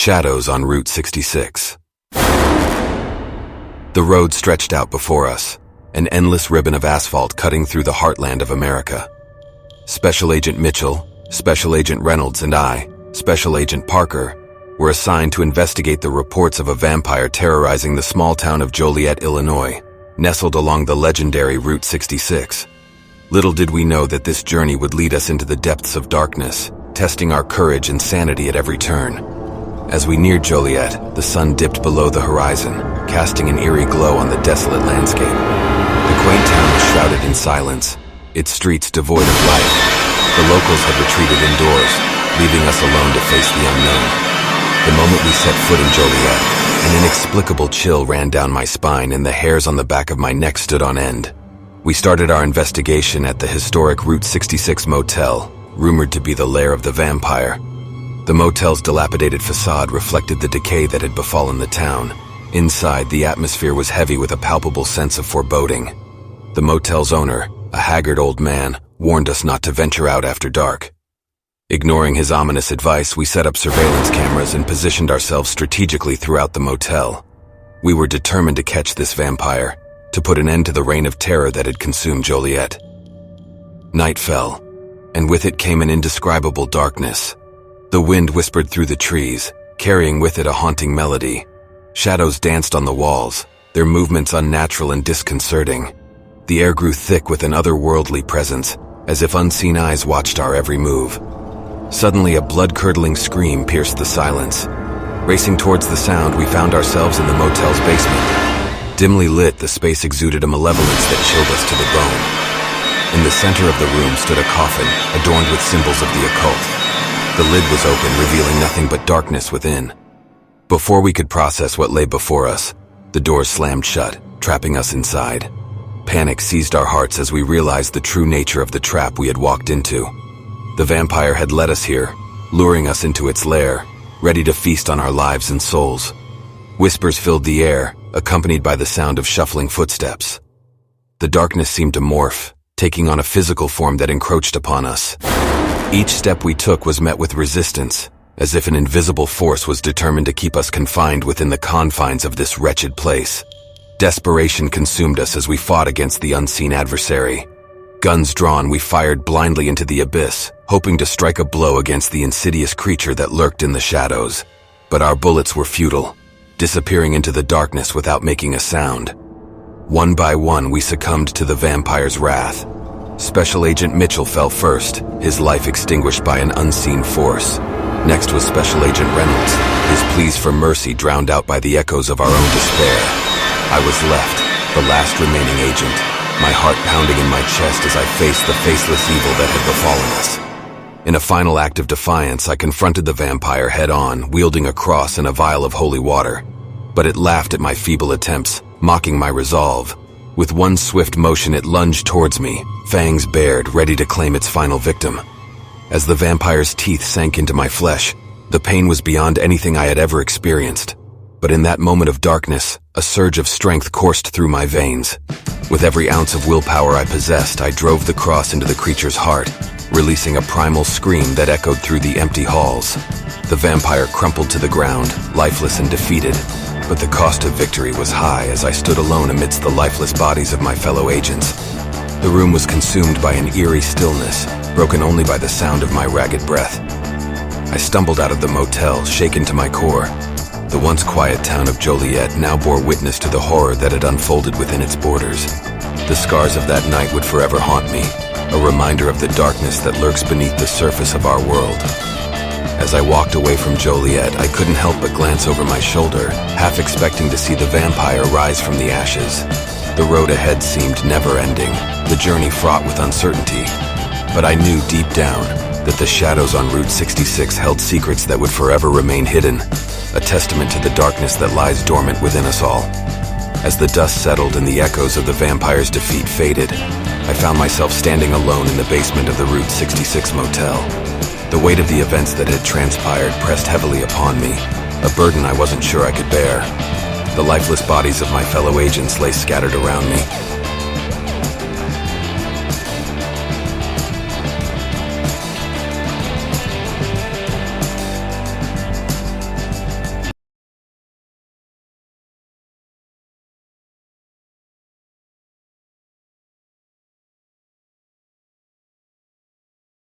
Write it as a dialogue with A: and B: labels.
A: Shadows on Route 66. The road stretched out before us, an endless ribbon of asphalt cutting through the heartland of America. Special Agent Mitchell, Special Agent Reynolds, and I, Special Agent Parker, were assigned to investigate the reports of a vampire terrorizing the small town of Joliet, Illinois, nestled along the legendary Route 66. Little did we know that this journey would lead us into the depths of darkness, testing our courage and sanity at every turn. As we neared Joliet, the sun dipped below the horizon, casting an eerie glow on the desolate landscape. The quaint town was shrouded in silence, its streets devoid of life. The locals had retreated indoors, leaving us alone to face the unknown. The moment we set foot in Joliet, an inexplicable chill ran down my spine and the hairs on the back of my neck stood on end. We started our investigation at the historic Route 66 motel, rumored to be the lair of the vampire. The motel's dilapidated facade reflected the decay that had befallen the town. Inside, the atmosphere was heavy with a palpable sense of foreboding. The motel's owner, a haggard old man, warned us not to venture out after dark. Ignoring his ominous advice, we set up surveillance cameras and positioned ourselves strategically throughout the motel. We were determined to catch this vampire, to put an end to the reign of terror that had consumed Joliet. Night fell, and with it came an indescribable darkness. The wind whispered through the trees, carrying with it a haunting melody. Shadows danced on the walls, their movements unnatural and disconcerting. The air grew thick with an otherworldly presence, as if unseen eyes watched our every move. Suddenly, a blood-curdling scream pierced the silence. Racing towards the sound, we found ourselves in the motel's basement. Dimly lit, the space exuded a malevolence that chilled us to the bone. In the center of the room stood a coffin, adorned with symbols of the occult. The lid was open, revealing nothing but darkness within. Before we could process what lay before us, the doors slammed shut, trapping us inside. Panic seized our hearts as we realized the true nature of the trap we had walked into. The vampire had led us here, luring us into its lair, ready to feast on our lives and souls. Whispers filled the air, accompanied by the sound of shuffling footsteps. The darkness seemed to morph, taking on a physical form that encroached upon us. Each step we took was met with resistance, as if an invisible force was determined to keep us confined within the confines of this wretched place. Desperation consumed us as we fought against the unseen adversary. Guns drawn, we fired blindly into the abyss, hoping to strike a blow against the insidious creature that lurked in the shadows. But our bullets were futile, disappearing into the darkness without making a sound. One by one, we succumbed to the vampire's wrath. Special Agent Mitchell fell first, his life extinguished by an unseen force. Next was Special Agent Reynolds, his pleas for mercy drowned out by the echoes of our own despair. I was left, the last remaining agent, my heart pounding in my chest as I faced the faceless evil that had befallen us. In a final act of defiance, I confronted the vampire head-on, wielding a cross and a vial of holy water. But it laughed at my feeble attempts, mocking my resolve. With one swift motion, it lunged towards me, fangs bared, ready to claim its final victim. As the vampire's teeth sank into my flesh, the pain was beyond anything I had ever experienced. But in that moment of darkness, a surge of strength coursed through my veins. With every ounce of willpower I possessed, I drove the cross into the creature's heart, releasing a primal scream that echoed through the empty halls. The vampire crumpled to the ground, lifeless and defeated, but the cost of victory was high as I stood alone amidst the lifeless bodies of my fellow agents. The room was consumed by an eerie stillness, broken only by the sound of my ragged breath. I stumbled out of the motel, shaken to my core. The once quiet town of Joliet now bore witness to the horror that had unfolded within its borders. The scars of that night would forever haunt me, a reminder of the darkness that lurks beneath the surface of our world. As I walked away from Joliet, I couldn't help but glance over my shoulder, half expecting to see the vampire rise from the ashes. The road ahead seemed never-ending, the journey fraught with uncertainty. But I knew deep down that the shadows on Route 66 held secrets that would forever remain hidden, a testament to the darkness that lies dormant within us all. As the dust settled and the echoes of the vampire's defeat faded, I found myself standing alone in the basement of the Route 66 motel. The weight of the events that had transpired pressed heavily upon me, a burden I wasn't sure I could bear. The lifeless bodies of my fellow agents lay scattered around me,